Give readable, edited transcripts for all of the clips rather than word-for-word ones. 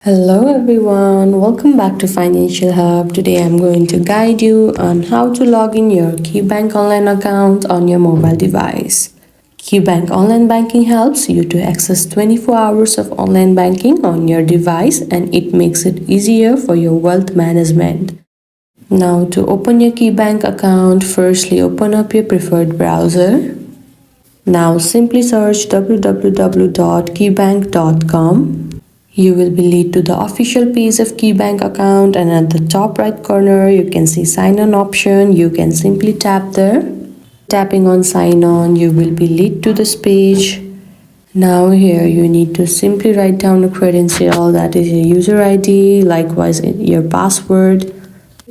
Hello everyone, welcome back to Financial Hub. Today I'm going to guide you on how to log in your KeyBank online account on your mobile device. KeyBank Online Banking helps you to access 24 hours of online banking on your device, and it makes it easier for your wealth management. Now to open your KeyBank account, firstly open up your preferred browser. Now simply search www.keybank.com. You will be led to the official page of KeyBank account, and at the top right corner you can see sign on option. You can simply tap there. Tapping on sign on, you will be led to this page. Now here you need to simply write down a credential, that is your user ID, likewise your password.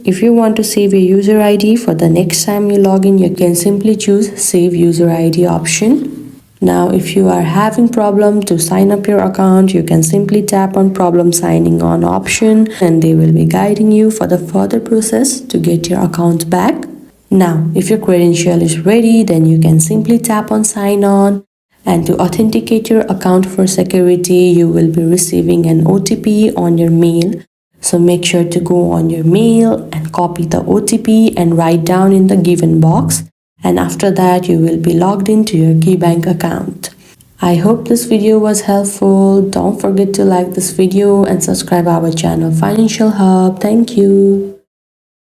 If you want to save your user ID for the next time you log in, you can simply choose save user ID option. Now if you are having problem to sign up your account, you can simply tap on problem signing on option, and they will be guiding you for the further process to get your account back. Now if your credential is ready, then you can simply tap on sign on, and to authenticate your account for security, you will be receiving an OTP on your mail. So make sure to go on your mail and copy the OTP and write down in the given box. And after that, you will be logged into your KeyBank account. I hope this video was helpful. Don't forget to like this video and subscribe our channel Financial Hub. Thank you.